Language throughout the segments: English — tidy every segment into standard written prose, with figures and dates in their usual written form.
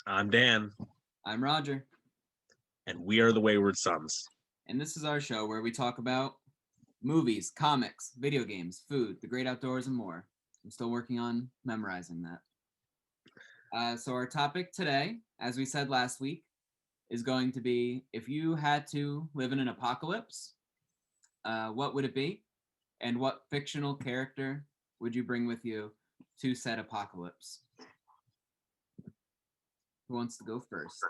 I'm Dan, I'm Roger, and we are the Wayward Sons. and this is our show where we talk about movies, comics, video games, food, the great outdoors, and more. I'm still working on memorizing that. So, our topic today, as we said last week, is going to be if you had to live in an apocalypse, what would it be? And what fictional character would you bring with you to said apocalypse? Who wants to go first?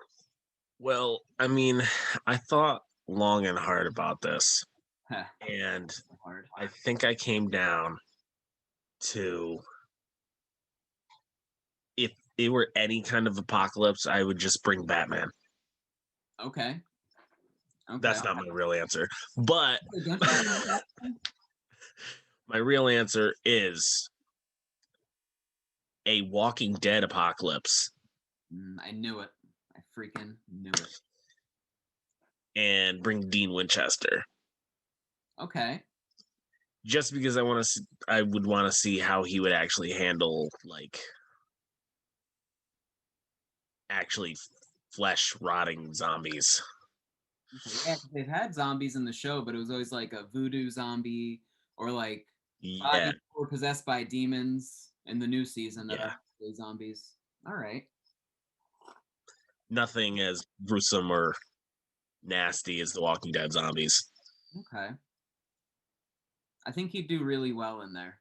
Well, I thought long and hard about this, Heh, and hard. I think I came down to if it were any kind of apocalypse, I would just bring Batman. Okay. Okay. That's not my real answer, but Don't you have my real answer is a Walking Dead apocalypse I knew it. I freaking knew it. and bring Dean Winchester. Okay. Just because I would want to see how he would actually handle actually flesh rotting zombies. Okay. Yeah, 'cause they've had zombies in the show, but it was always like a voodoo zombie or like Yeah, bodies were possessed by demons in the new season that yeah. are actually zombies. All right. Nothing as gruesome or nasty as the Walking Dead zombies. Okay. I think he'd do really well in there.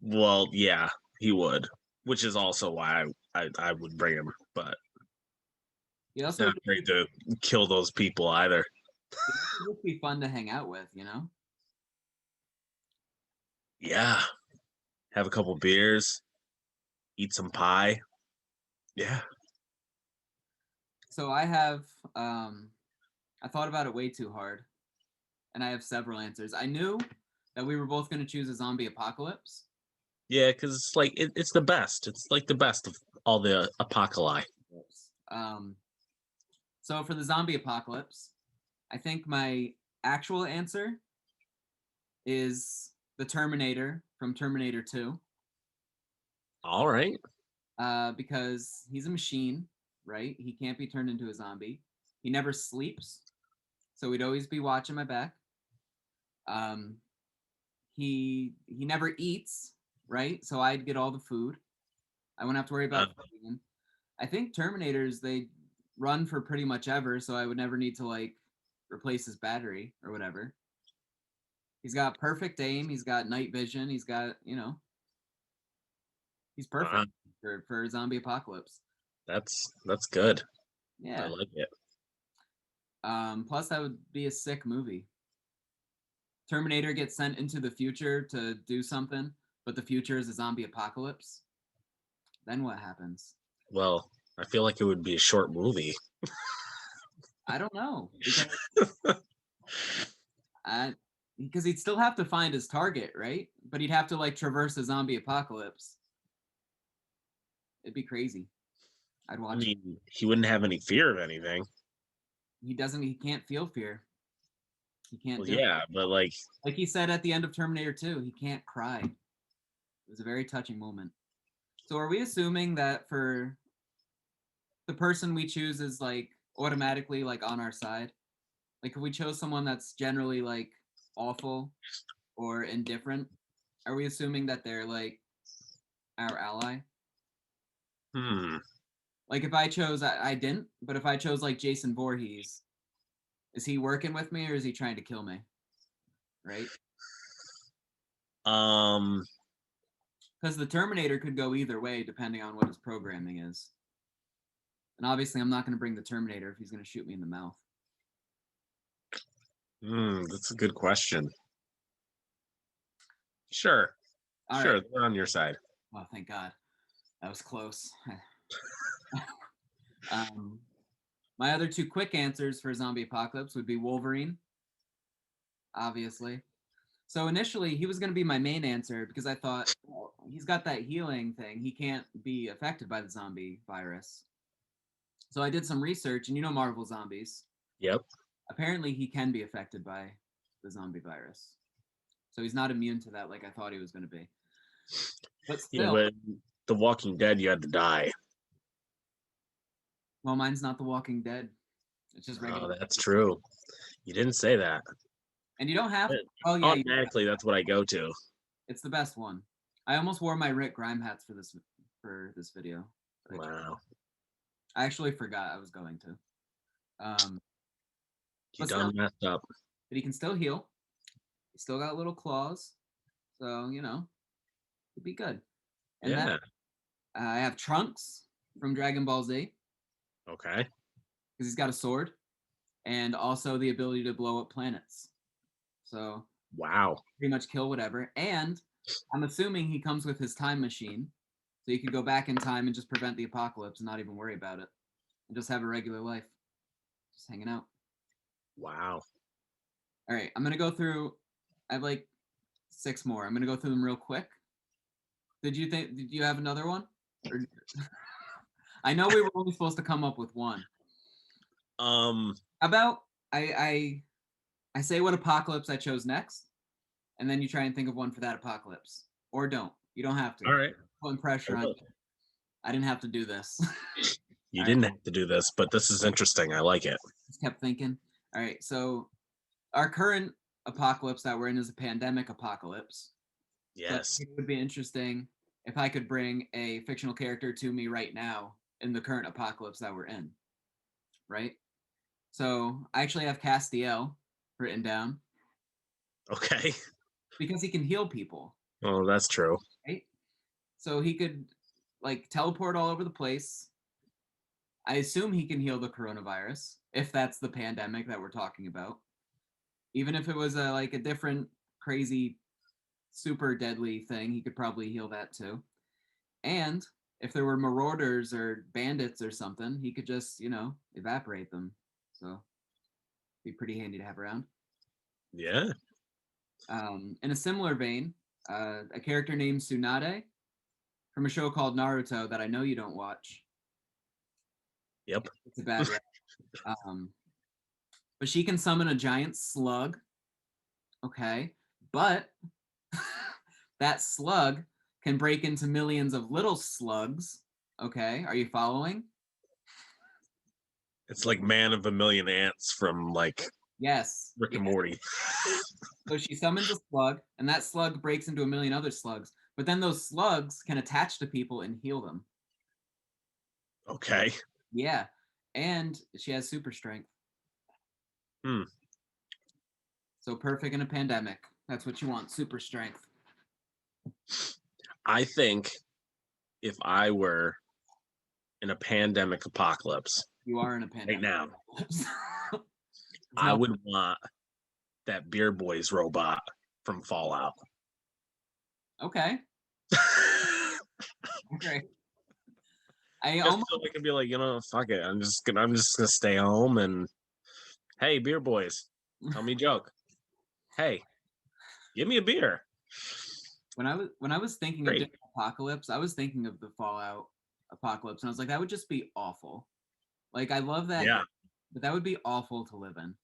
Well, yeah, he would, which is also why I would bring him. But He it's also not would great to kill those people either. just be fun to hang out with, you know? Yeah, have a couple beers, eat some pie. Yeah. So I thought about it way too hard, and I have several answers. I knew that we were both going to choose a zombie apocalypse. Yeah, because it's like it's the best. It's like the best of all the apocalypse. Um, so for the zombie apocalypse, I think my actual answer is the Terminator from Terminator 2, All right. because he's a machine, right? He can't be turned into a zombie. He never sleeps, so he'd always be watching my back. Um, he never eats, right? So I'd get all the food. I wouldn't have to worry Uh, about feeding him. I think Terminators they run for pretty much ever, so I would never need to like replace his battery or whatever. He's got perfect aim. He's got night vision. He's got, he's perfect wow, for zombie apocalypse. that's good. I Yeah. like it. Plus, that would be a sick movie. Terminator gets sent into the future to do something, but the future is a zombie apocalypse. Then what happens? Well, I feel like it would be a short movie. I don't know because he'd still have to find his target, right? But he'd have to like traverse a zombie apocalypse. It'd be crazy. I'd I watch it. mean, he wouldn't have any fear of anything. He doesn't. He can't feel fear. He can't Well, do it. yeah, but Like he said at the end of Terminator 2, he can't cry. It was a very touching moment. So are we assuming that for the person we choose is like automatically like on our side? Like if we chose someone that's generally like awful or indifferent, are we assuming that they're like our ally? hmm. Like if I chose I didn't, but if I chose like Jason Voorhees, is he working with me or is he trying to kill me? Right? Um, Because the Terminator could go either way depending on what his programming is. And obviously, I'm not going to bring the Terminator if he's going to shoot me in the mouth. that's a good question. Sure, All sure, right. they're on your side. Oh, thank God. That was close. um, my other two quick answers for zombie apocalypse would be Wolverine, obviously. So initially, he was going to be my main answer because I thought, well, he's got that healing thing. He can't be affected by the zombie virus. So I did some research, and you know Marvel zombies. Yep. Apparently, he can be affected by the zombie virus. So he's not immune to that like I thought he was going to be. But Yeah, still, but The Walking Dead, you had to die. Well, mine's not The Walking Dead. It's just regular. Oh, that's true. You didn't say that. And you don't have. But Oh yeah, automatically, that's what I go to. it's the best one. I almost wore my Rick Grime hats for this video. Wow. I actually forgot I was going to. You But still, done messed up. but he can still heal. He's still got little claws, so it'd be good. And then Yeah. I have Trunks from Dragon Ball Z Okay. because he's got a sword and also the ability to blow up planets. So Wow. pretty much kill whatever. And I'm assuming he comes with his time machine, so you could go back in time and just prevent the apocalypse and not even worry about it, and just have a regular life, just hanging out. Wow. All right, I'm gonna go through. I have like 6 more. I'm gonna go through them real quick. Did you have another one? Or, I know we were only supposed to come up with one. Um. How about I say what apocalypse I chose next, and then you try and think of one for that apocalypse, or don't. You don't have to. All right. Putting pressure on you. I didn't have to do this. You All didn't right. have to do this, but this is interesting. I like it. Just kept thinking. All right, so our current apocalypse that we're in is a pandemic apocalypse. So I Yes. think it would be interesting if I could bring a fictional character to me right now in the current apocalypse that we're in. Right? So I actually have Castiel written down Okay. because he can heal people, Oh, that's true. right? So he could like teleport all over the place. I assume he can heal the coronavirus if that's the pandemic that we're talking about. Even if it was like a different crazy super deadly thing, he could probably heal that too. And if there were marauders or bandits or something, he could just, evaporate them. So be pretty handy to have around. Yeah. In a similar vein, a character named Tsunade from a show called Naruto that I know you don't watch. Yep. It's a bad rap. Um, but she can summon a giant slug. Okay. But that slug can break into millions of little slugs. Okay. Are you following? It's like Man of a Million Ants from like Yes. Rick and Yes. Morty. So she summons a slug, and that slug breaks into a million other slugs. But then those slugs can attach to people and heal them. Okay. Yeah. And she has super strength. Hmm. So perfect in a pandemic. That's what you want, super strength. I think if I were in a pandemic apocalypse You are in a right pandemic. now, I No. would want that Beer Boys robot from Fallout. Okay. Okay. I Just almost so I can be like, fuck it. I'm just gonna stay home and hey, Beer Boys, tell me a joke. Hey, give me a beer. when I was thinking of Great. different apocalypse, I was thinking of the Fallout apocalypse, and I was like, that would just be awful. Like I love that, Yeah. but that would be awful to live in.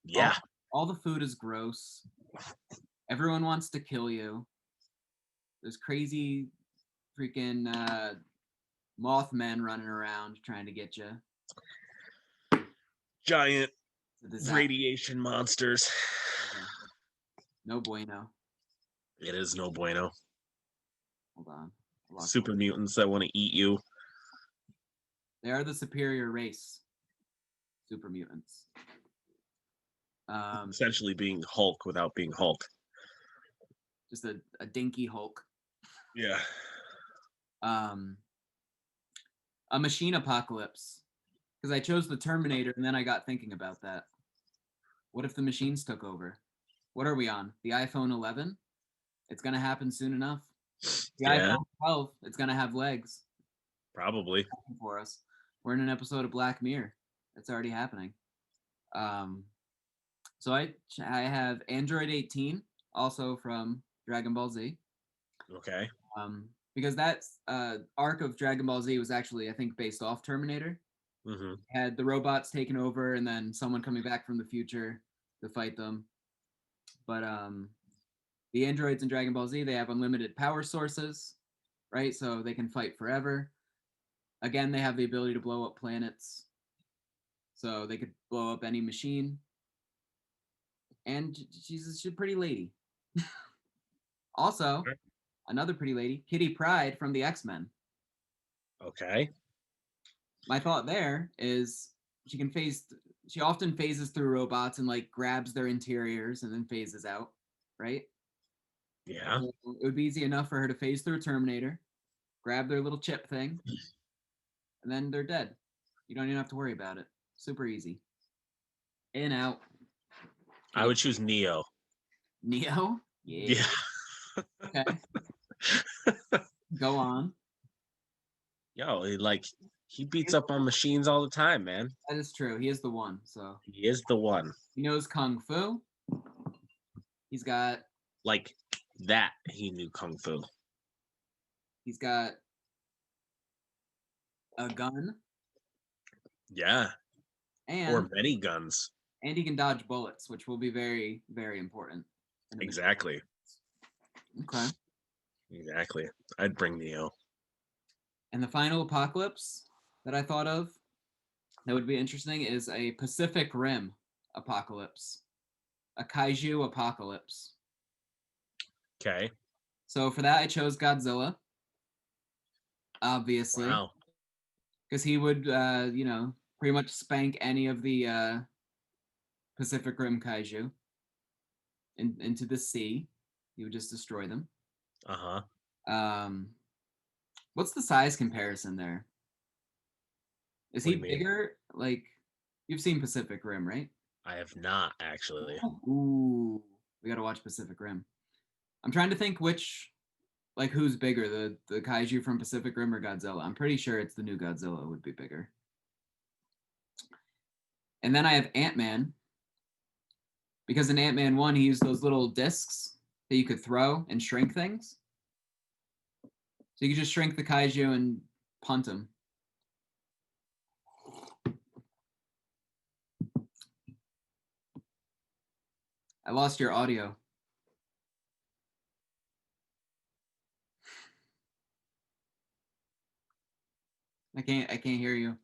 Yeah. All the food is gross. Everyone wants to kill you. There's crazy freaking Mothmen running around trying to get you. Giant It's a disaster. radiation monsters. No bueno. It is no bueno. Hold on. Super mutants that want to eat you. They are the superior race. Super mutants. Essentially being Hulk without being Hulk. Just a dinky Hulk. Yeah. A machine apocalypse. Because I chose the Terminator and then I got thinking about that. What if the machines took over? What are we on? The iPhone 11? It's going to happen soon enough. The Yeah. iPhone 12, it's going to have legs. Probably. For us. We're in an episode of Black Mirror. It's already happening. So I have Android 18, also from Dragon Ball Z. Okay. Because that arc of Dragon Ball Z was actually, I think, based off Terminator. Mm-hmm. Had the robots taken over and then someone coming back from the future to fight them. But the androids in Dragon Ball Z, they have unlimited power sources, right? So they can fight forever. Again, they have the ability to blow up planets. So they could blow up any machine. And she's a pretty lady. Also, another pretty lady, Kitty Pryde from the X-Men. Okay. My thought there is she often phases through robots and like grabs their interiors and then phases out, right? Yeah. So it would be easy enough for her to phase through a Terminator, grab their little chip thing, and then they're dead. You don't even have to worry about it. Super easy. In, out. I would choose Neo. Neo? Yeah. Okay. Go on. Yo, he beats up on machines all the time, man. That is true. He is the one. So He is the one. he knows kung fu. He's got Like that, he knew kung fu. he's got a gun. Yeah. And Or many guns. and he can dodge bullets, which will be very, very important. Exactly. Okay. Exactly. I'd bring Neo. And the final apocalypse that I thought of that would be interesting is a Pacific Rim apocalypse, a kaiju apocalypse. Okay. So for that, I chose Godzilla, obviously, Wow. because he would, pretty much spank any of the Pacific Rim kaiju into the sea. He would just destroy them. Uh-huh. What's the size comparison there? Is What he do you mean? bigger? Like, you've seen Pacific Rim, right? I have not actually. Ooh, we gotta watch Pacific Rim. I'm trying to think who's bigger, the kaiju from Pacific Rim or Godzilla. I'm pretty sure it's the new Godzilla would be bigger. And then I have Ant-Man, because in Ant-Man 1, he used those little discs that you could throw and shrink things. So you could just shrink the kaiju and punt him. I lost your audio. I can't hear you.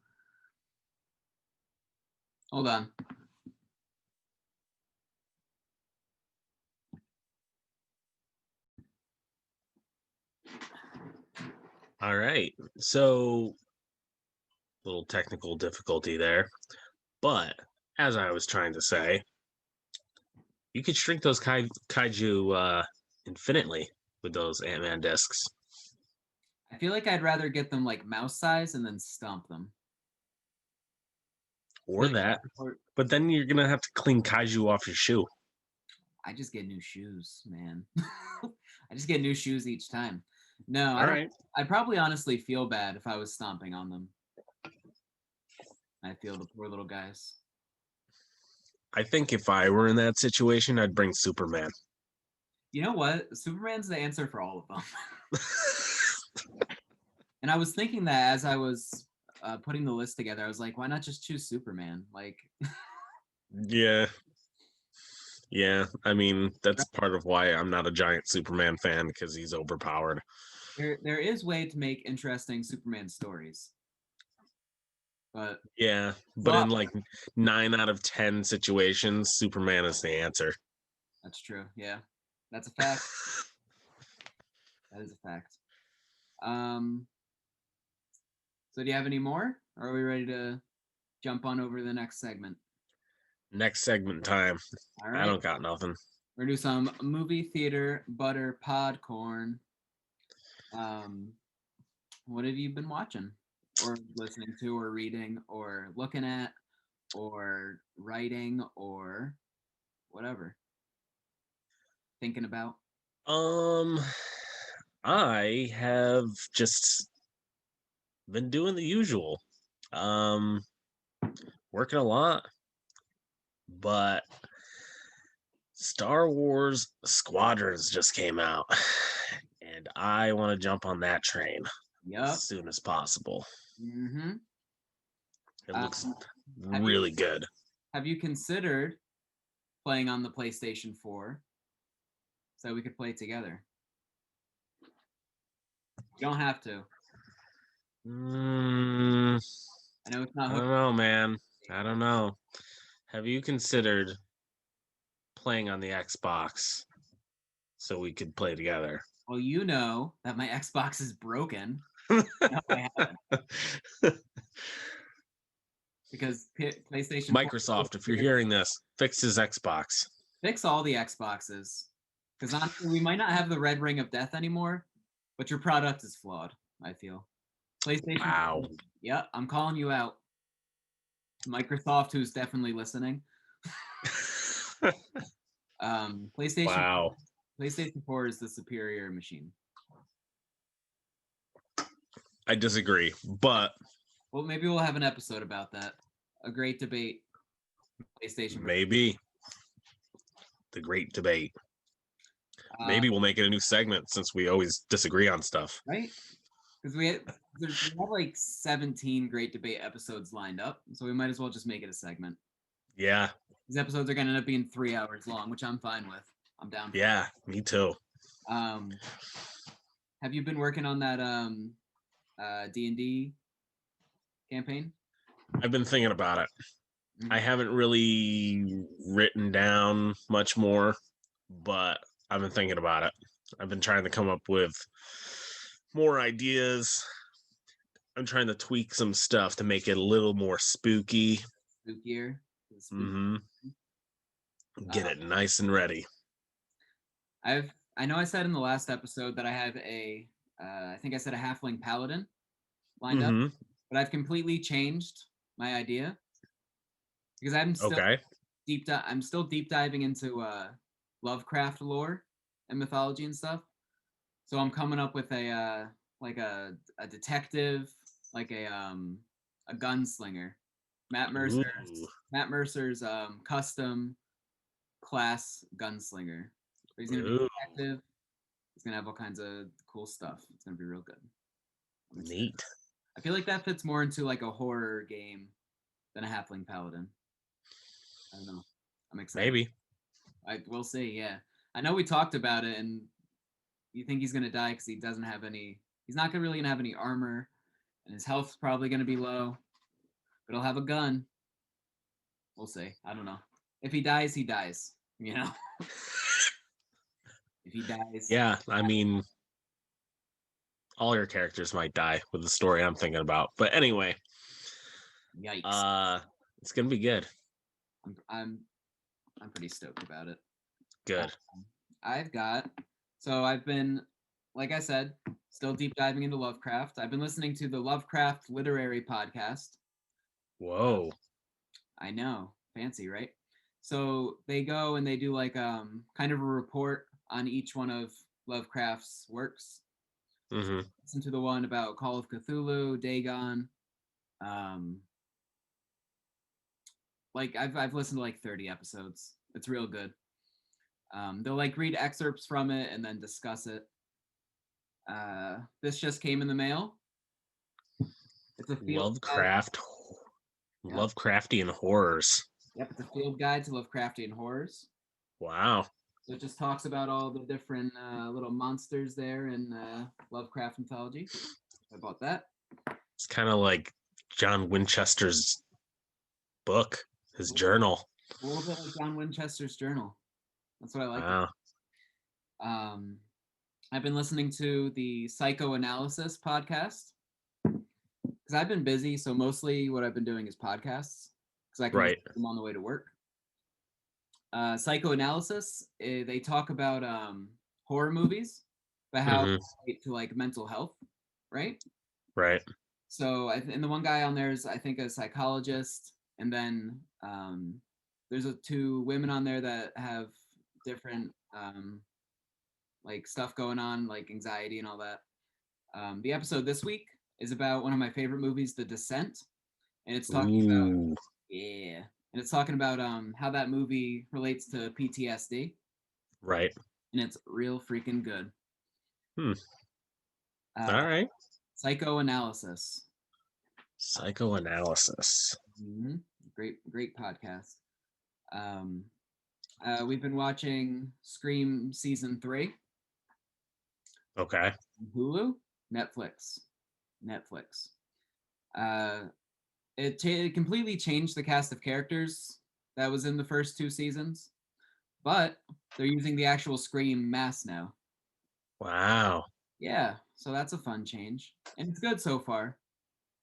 Hold on. All right. So little technical difficulty there. But as I was trying to say, you could shrink those kaiju infinitely with those Ant-Man discs. I feel like I'd rather get them like mouse size and then stomp them. Or that. But then you're gonna have to clean kaiju off your shoe. I just get new shoes, man. I just get new shoes each time. No, I All don't. right. I'd probably honestly feel bad if I was stomping on them. I feel the poor little guys. I think if I were in that situation, I'd bring Superman. You know what? Superman's the answer for all of them. And I was thinking that as I was putting the list together, I was like, why not just choose Superman? Like, Yeah. Yeah. I mean, that's part of why I'm not a giant Superman fan, because he's overpowered. there is way to make interesting Superman stories. But yeah, but in like 9 out of 10 situations, Superman is the answer. That's true. Yeah, that's a fact. That is a fact. So do you have any more? Or are we ready to jump on over to the next segment? Next segment time. All right. I don't got nothing. We're gonna do some movie theater butter podcorn. What have you been watching, or listening to, or reading, or looking at, or writing, or whatever? Thinking about? I have just been doing the usual. Working a lot, but Star Wars Squadrons just came out, and I want to jump on that train as soon as possible. Mm-hmm. It looks really good. Have you considered playing on the PlayStation 4 so we could play together? You don't have to. I know it's not I don't hooked. know, man. I don't know. Have you considered playing on the Xbox so we could play together? Well, you know that my Xbox is broken. No, I haven't because PlayStation 4 Microsoft, if you're hearing this, fix his Xbox. fix all the Xboxes. Because honestly, we might not have the red ring of death anymore, but your product is flawed. I feel PlayStation. Wow. Yeah, I'm calling you out. Microsoft, who's definitely listening. PlayStation Wow. PlayStation 4 is the superior machine. I disagree, but Well, maybe we'll have an episode about that. A great debate. PlayStation. maybe the great debate. Uh, Maybe we'll make it a new segment since we always disagree on stuff. right? Because we have like 17 great debate episodes lined up, so we might as well just make it a segment. Yeah. These episodes are going to end up being 3 hours long, which I'm fine with. I'm down. Yeah, me too. Have you been working on that D&D campaign? I've been thinking about it. Mm-hmm. I haven't really written down much more, but I've been thinking about it. I've been trying to come up with more ideas. I'm trying to tweak some stuff to make it a little more spooky. Spookier. Mm-hmm. Get it nice and ready. I know I said in the last episode that I have I think I said a halfling paladin lined up, but I've completely changed my idea because I'm still I'm still deep diving into Lovecraft lore and mythology and stuff. So I'm coming up with a like a detective, like a gunslinger. Matt Mercer's custom class gunslinger. He's gonna be a detective. He's gonna have all kinds of cool stuff. It's gonna be real good. Neat. I feel like that fits more into like a horror game than a halfling paladin. I don't know. I'm excited. Maybe. We'll see. Yeah, I know we talked about it, and you think he's gonna die because he doesn't have any. He's not really gonna have any armor, and his health's probably gonna be low. But he'll have a gun. We'll see. I don't know. If he dies, he dies. You know. If he dies. Yeah, I mean, all your characters might die with the story I'm thinking about. But anyway, yikes. It's gonna be good. I'm pretty stoked about it. Good. I've been, like I said, still deep diving into Lovecraft. I've been listening to the Lovecraft Literary Podcast. Whoa. I know, fancy, right? So they go and they do like kind of a report on each one of Lovecraft's works. Mm-hmm. Listen to the one about Call of Cthulhu, Dagon. Like I've listened to like 30 episodes. It's real good. They'll like read excerpts from it and then discuss it. This just came in the mail. It's a Lovecraftian horrors. Yep, it's a field guide to Lovecraftian horrors. Wow. So it just talks about all the different little monsters there in Lovecraft mythology. How about that? It's kind of like John Winchester's book, his journal. A little bit like John Winchester's journal. That's what I like. Wow. I've been listening to the Psychoanalysis podcast because I've been busy. So mostly what I've been doing is podcasts because I can listen to them on the way to work. Psychoanalysis, they talk about horror movies, but how they relate to like mental health, right? Right. So, and the one guy on there is, I think, a psychologist, and then there's two women on there that have different like stuff going on, like anxiety and all that. The episode this week is about one of my favorite movies, The Descent, and it's talking about and it's talking about how that movie relates to PTSD. Right. And it's real freaking good. All right. Psychoanalysis. Mm-hmm. Great podcast. We've been watching Scream season 3. Okay. Hulu, Netflix. it completely changed the cast of characters that was in the first 2 seasons, but they're using the actual Scream mask now. Wow. Yeah, so that's a fun change, and it's good so far.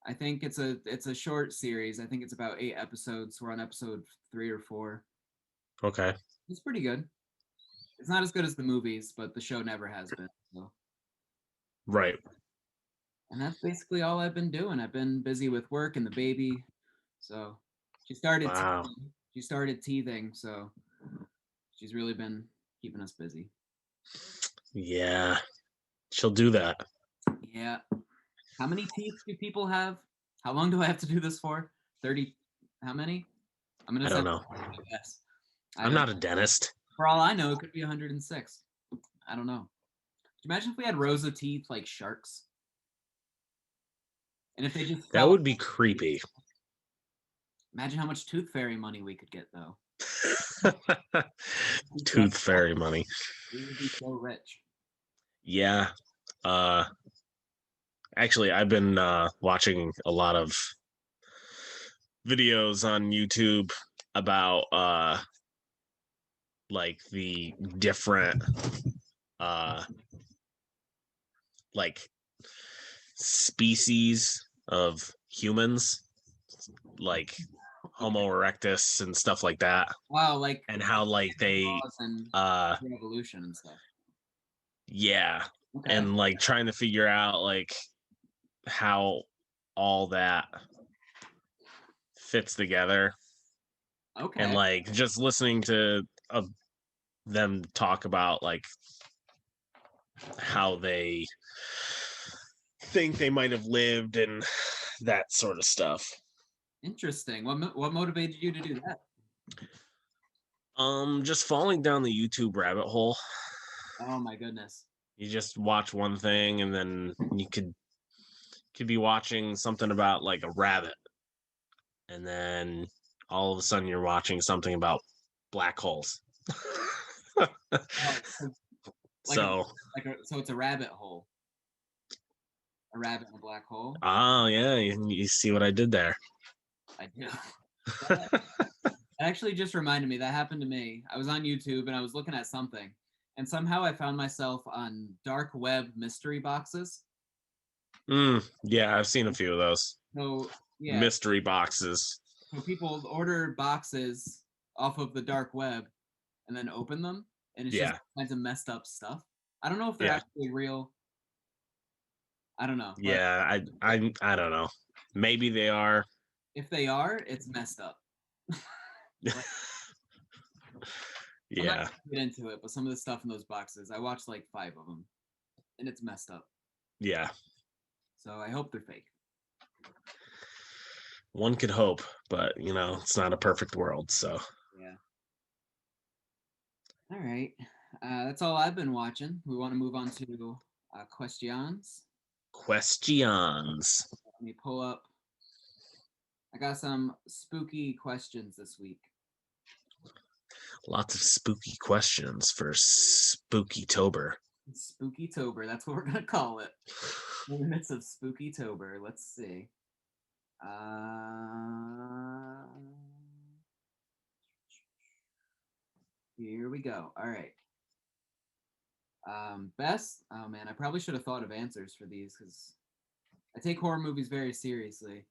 I think it's a short series. I think it's about 8 episodes. We're on episode 3 or 4. Okay. It's pretty good. It's not as good as the movies, but the show never has been. So. Right. And that's basically all I've been doing. I've been busy with work and the baby. So she started Wow. teething. She started teething, so she's really been keeping us busy. Yeah. She'll do that. Yeah. How many teeth do people have? How long do I have to do this for? 30. How many? I'm gonna I say don't know. yes. I I'm don't. not a dentist. For all I know, it could be 106. I don't know. Could you imagine if we had rows of teeth like sharks? And if they just That fell, would be creepy. imagine how much tooth fairy money we could get though. Tooth fairy money. We would be so rich. Yeah. Uh Actually, I've been watching a lot of videos on YouTube about like the different uh like species of humans, like Homo erectus and stuff like that, Wow, like and how like they laws and uh evolution and stuff. yeah, Okay. and like trying to figure out like how all that fits together, and Okay. like just listening to them talk about like how they think they might have lived and that sort of stuff. Interesting. What motivated you to do that? Just falling down the YouTube rabbit hole. Oh my goodness. You just watch one thing and then you could be watching something about like a rabbit, and then all of a sudden you're watching something about black holes. Oh, like a So, so it's a rabbit hole. A rabbit in a black hole. oh yeah, you see what I did there. I do. That actually just reminded me that happened to me. I was on YouTube and I was looking at something, and somehow I found myself on dark web mystery boxes. Yeah, I've seen a few of those So yeah, mystery boxes. so people order boxes off of the dark web and then open them, and it's just Yeah, all kinds of messed up stuff. I don't know if they're yeah, actually real. I don't know, but yeah. I don't know. Maybe they are. if they are, it's messed up. Like, I'm not Yeah, gonna get into it, but some of the stuff in those boxes, I watched like 5 of them, and it's messed up. yeah. So I hope they're fake. One could hope, but it's not a perfect world. So Yeah. All right. That's all I've been watching. We want to move on to questions. questions. Let me pull up. I got some spooky questions this week. Lots of spooky questions for Spooky-tober. Spooky-tober. That's what we're gonna call it. In the midst of Spooky-tober. Let's see. Here we go. All right. Best. Oh man, I probably should have thought of answers for these because I take horror movies very seriously.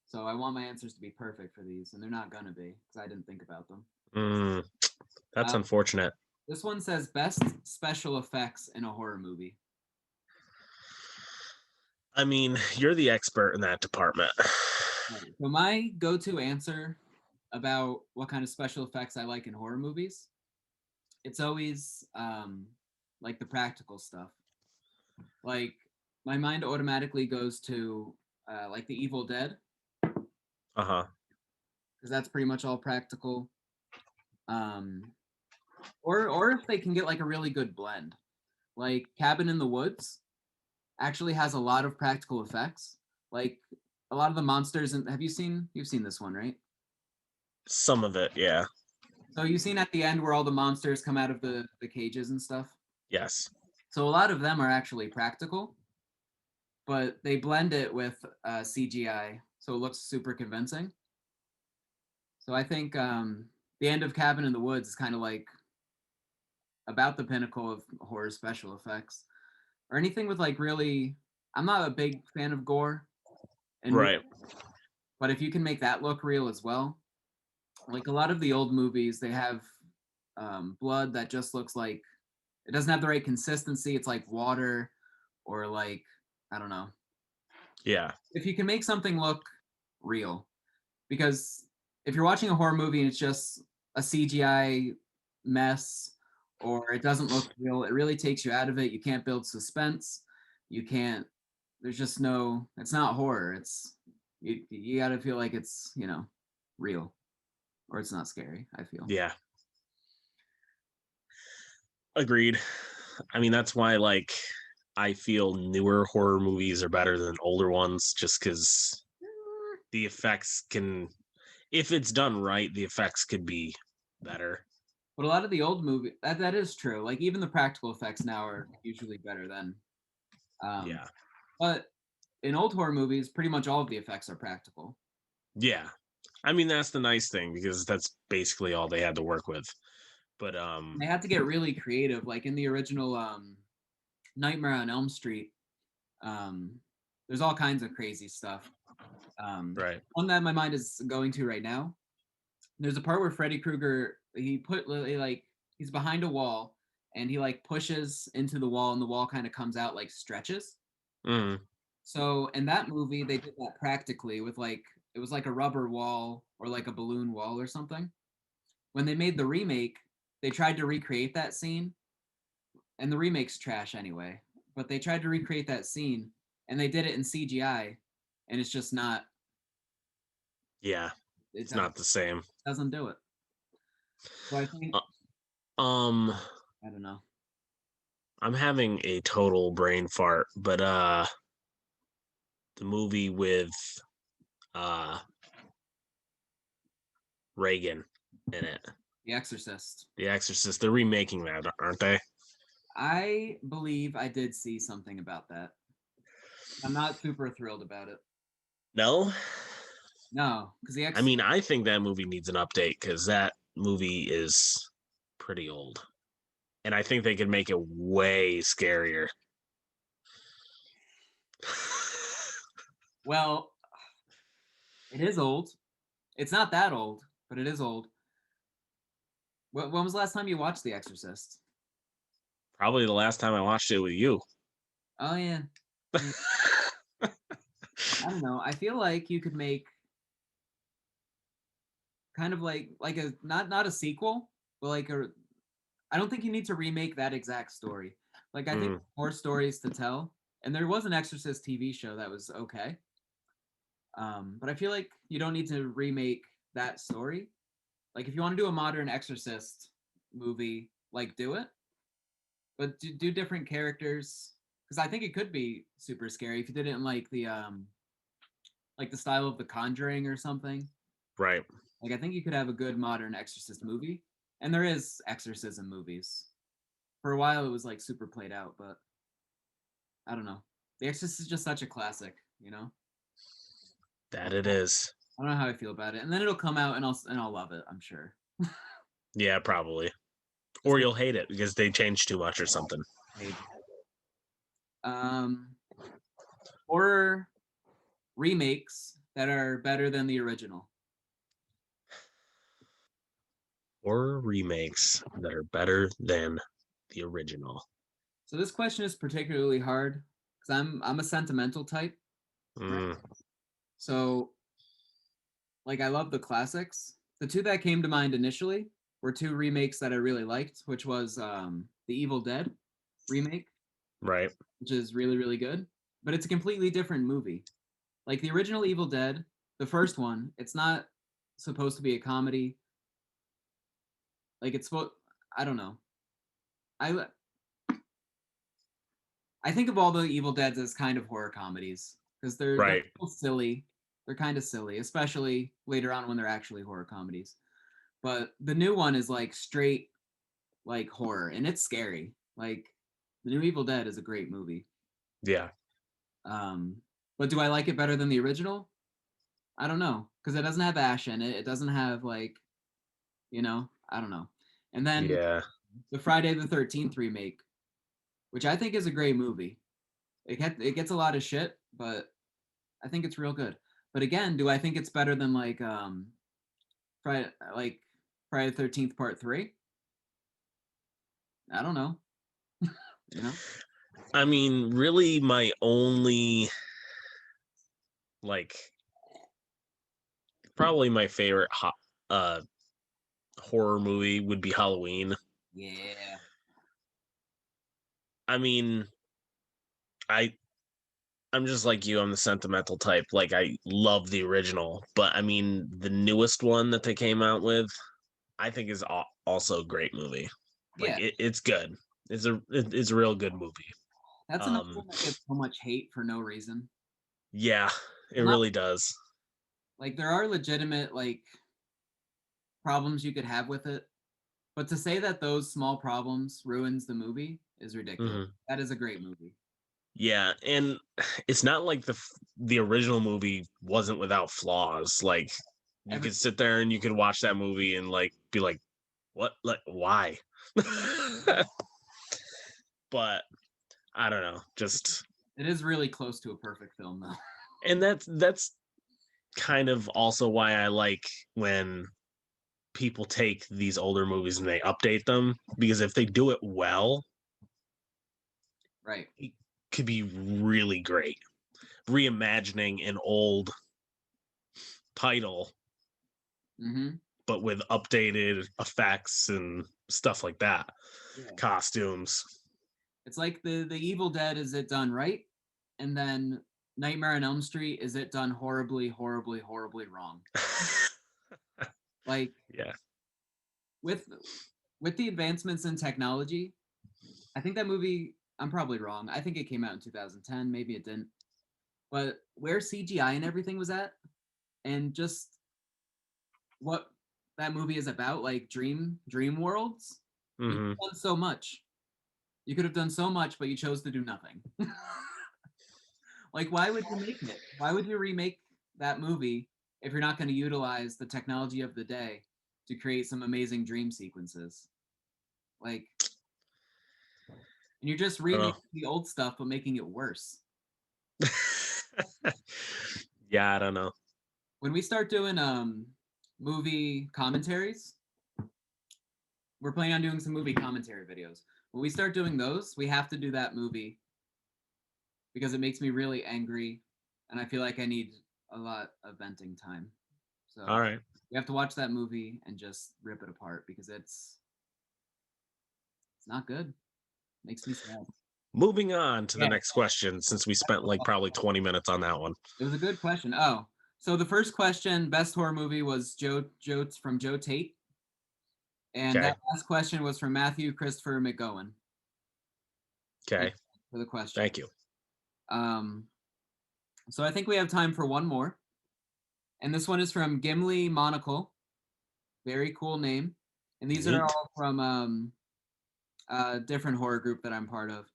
So I want my answers to be perfect for these, and they're not gonna be because I didn't think about them. That's unfortunate. This one says best special effects in a horror movie. I mean, you're the expert in that department. So my go-to answer about what kind of special effects I like in horror movies, it's always like the practical stuff. Like my mind automatically goes to like the Evil Dead Uh-huh. because that's pretty much all practical. Or if they can get like a really good blend, like Cabin in the Woods actually has a lot of practical effects. Like a lot of the monsters. And you've seen this one, right? Some of it, yeah. So you've seen at the end where all the monsters come out of the cages and stuff. Yes. So a lot of them are actually practical, but they blend it with CGI so it looks super convincing. So I think the end of Cabin in the Woods is kind of like about the pinnacle of horror special effects, or anything with like really. I'm not a big fan of gore and movies, Right. but if you can make that look real as well, like a lot of the old movies, they have blood that just looks like it doesn't have the right consistency. It's like water, or like I don't know. Yeah. If you can make something look real, because if you're watching a horror movie and it's just a CGI mess or it doesn't look real, it really takes you out of it. You can't build suspense. You can't. There's just no. It's not horror. It's you got to feel like it's real, or it's not scary. I feel. Yeah. Agreed. I mean, that's why like I feel newer horror movies are better than older ones, just because the effects can, if it's done right, the effects could be better. But a lot of the old movie that is true. Like even the practical effects now are usually better than. Um, Yeah. but in old horror movies, pretty much all of the effects are practical. Yeah. I mean, that's the nice thing because that's basically all they had to work with. But They had to get really creative. Like in the original Nightmare on Elm Street, um, there's all kinds of crazy stuff. right. One that my mind is going to right now. There's a part where Freddy Krueger like he's behind a wall and he like pushes into the wall and the wall kind of comes out like stretches. Mm, So in that movie, they did that practically with like it was like a rubber wall or like a balloon wall or something. When they made the remake, they tried to recreate that scene, and the remake's trash anyway. But they tried to recreate that scene, and they did it in CGI, and it's just not. yeah. It It's not the same. doesn't do it. So I think Um, I don't know. I'm having a total brain fart, but the movie with uh Reagan in it, The Exorcist. The Exorcist, they're remaking that, aren't they? I believe I did see something about that. I'm not super thrilled about it. No. No, because the I Ex. mean, I think that movie needs an update because that movie is pretty old. And I think they could make it way scarier. Well, it is old. It's not that old, but it is old. When was the last time you watched The Exorcist? Probably the last time I watched it with you. Oh yeah. Yeah. I don't know. I feel like you could make kind of like a not a sequel, but like a. I don't think you need to remake that exact story. Like I think Mm, more stories to tell, and there was an Exorcist TV show that was okay. But I feel like you don't need to remake that story. Like if you want to do a modern Exorcist movie, like do it, but do different characters because I think it could be super scary if you did it in like the style of The Conjuring or something. right. Like I think you could have a good modern Exorcist movie, and there is exorcism movies. For a while, it was like super played out, but I don't know. The Exorcist is just such a classic, you know. That it is. I don't know how I feel about it, and then it'll come out, and I'll love it. I'm sure. Yeah, probably. Just Or like you'll hate it because they changed too much or something. maybe. Um, horror remakes that are better than the original. Or remakes that are better than the original. So this question is particularly hard because I'm a sentimental type, right? Mm, So like I love the classics. The two that came to mind initially were two remakes that I really liked, which was the Evil Dead remake, right. which is really really good, but it's a completely different movie. Like the original Evil Dead, the first one, it's not supposed to be a comedy. Like it's supposed I don't know. I I think of all the Evil Deads as kind of horror comedies because they're Right. silly. They're kind of silly, especially later on when they're actually horror comedies. But the new one is like straight like horror, and it's scary. Like the new Evil Dead is a great movie. Yeah. Um, but do I like it better than the original? I don't know, because it doesn't have Ash in it. It doesn't have like, I don't know. And then Yeah. the Friday the 13th remake, which I think is a great movie. It gets a lot of shit, but I think it's real good. But again, do I think it's better than Friday like Friday the 13th Part 3? I don't know. You know? I mean, really, my only like probably my favorite uh horror movie would be Halloween. Yeah. I mean, I I'm just like you. I'm the sentimental type. Like I love the original, but I mean the newest one that they came out with, I think is also a great movie. Like Yeah. it's good. It's a real good movie. That's another Um, one that gets so much hate for no reason. yeah, it Well, not really does. like there are legitimate like problems you could have with it, but to say that those small problems ruins the movie is ridiculous. Hmm. That is a great movie. Yeah, and it's not like the original movie wasn't without flaws. Like you Every could sit there and you could watch that movie and like be like, what? Like why? But I don't know. Just It is really close to a perfect film though. and that's kind of also why I like when people take these older movies and they update them because if they do it well, Right. it could be really great. Reimagining an old title Mm-hmm. but with updated effects and stuff like that, Yeah. costumes. It's like the Evil Dead, is it done right? And then Nightmare on Elm Street, is it done horribly, horribly, horribly wrong? Like Yeah. with with the advancements in technology, I think that movie, I'm probably wrong. I think it came out in 2010, maybe it didn't. But where CGI and everything was at, and just what that movie is about, like dream worlds, you could Hmm. have done so much. You could have done so much, but you chose to do nothing. Like, why would you make it? Why would you remake that movie if you're not going to utilize the technology of the day to create some amazing dream sequences? Like, and you're just I don't remaking the old stuff but making it worse. know. Yeah, I don't know. When we start doing movie commentaries, we're planning on doing some movie commentary videos. When we start doing those, we have to do that movie because it makes me really angry and I feel like I need a lot of venting time. All So right. we have to watch that movie and just rip it apart because it's not good. Makes me sad. Moving on to the Yeah, next question since we spent like probably 20 minutes on that one. it was a good question. Oh, so the first question, best horror movie, was Joe from Joe Tate, and Okay. that last question was from Matthew Christopher McGowan. Thank Okay. you for the question. Thank you. Um, so I think we have time for one more, and this one is from Gimli Monocle. Very cool name, and these are Neat. all from a different horror group that I'm part of.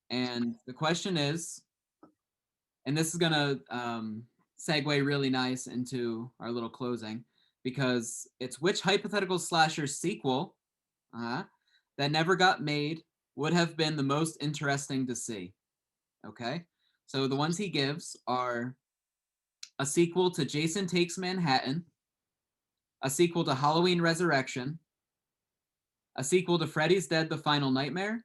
And the question is, and this is gonna segue really nice into our little closing because it's which hypothetical slasher sequel uh, that never got made would have been the most interesting to see. Okay, so the ones he gives are a sequel to Jason Takes Manhattan, a sequel to Halloween Resurrection, a sequel to Freddy's Dead: The Final Nightmare,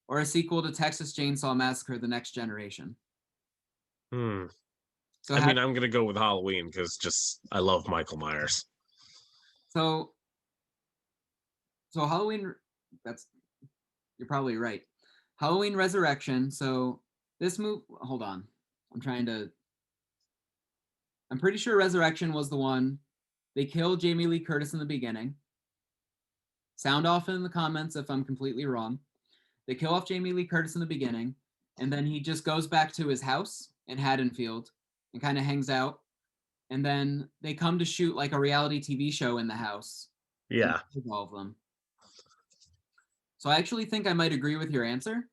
or a sequel to Texas Chainsaw Massacre: The Next Generation. Hmm. So I have mean, I'm gonna go with Halloween because just I love Michael Myers. so so Halloween. That's You're probably right. Halloween Resurrection. So this move. Hold on. I'm trying to. I'm pretty sure Resurrection was the one. They kill Jamie Lee Curtis in the beginning. Sound off in the comments if I'm completely wrong. They kill off Jamie Lee Curtis in the beginning, and then he just goes back to his house in Haddonfield and kind of hangs out. And then they come to shoot like a reality TV show in the house and Yeah. kill all of them. So I actually think I might agree with your answer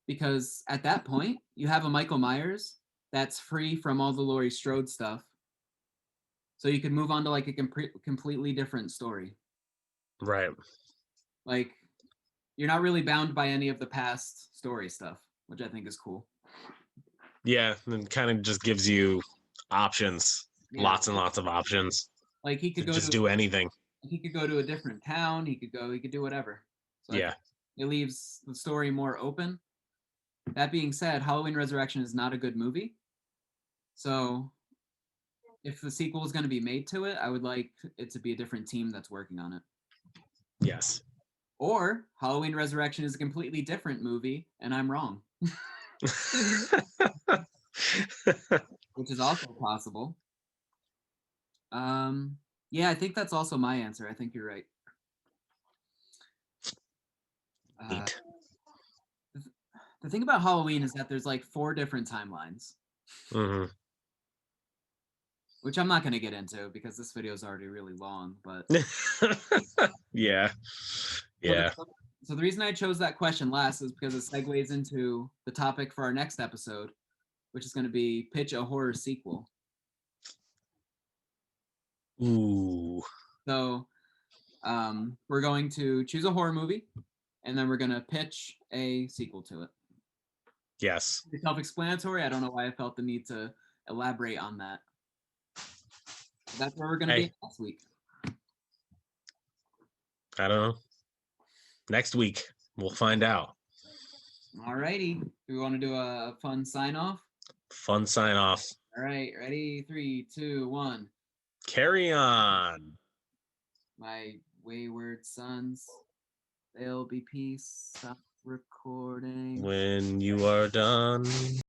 because at that point, you have a Michael Myers that's free from all the Laurie Strode stuff. So you could move on to like a completely different story. Right. Like you're not really bound by any of the past story stuff, which I think is cool. Yeah, and kind of just gives you options, Yeah, lots and lots of options like he to could go just to do anything. a different town. He could do whatever. So Yeah. it leaves the story more open. That being said, Halloween Resurrection is not a good movie. So if the sequel is going to be made to it, I would like it to be a different team that's working on it. Yes. Or Halloween Resurrection is a completely different movie and I'm wrong, which is also possible. Yeah, I think that's also my answer. I think you're right. Uh, Neat. the thing about Halloween is that there's like 4 different timelines, Hmm. which I'm not going to get into because this video is already really long. But Yeah. so the, Yeah. so the reason I chose that question last is because it segues into the topic for our next episode, which is going to be pitch a horror sequel. Ooh. So we're going to choose a horror movie, and then we're going to pitch a sequel to it. Yes. It's self-explanatory. I don't know why I felt the need to elaborate on that. That's where we're going to be next week. I don't know. Next week, we'll find out. Alrighty. Do we want to do a fun sign off? Fun sign off. All right. Ready? 3, 2, 1. Carry on. My wayward sons. There'll be peace. Stop recording. When you are done.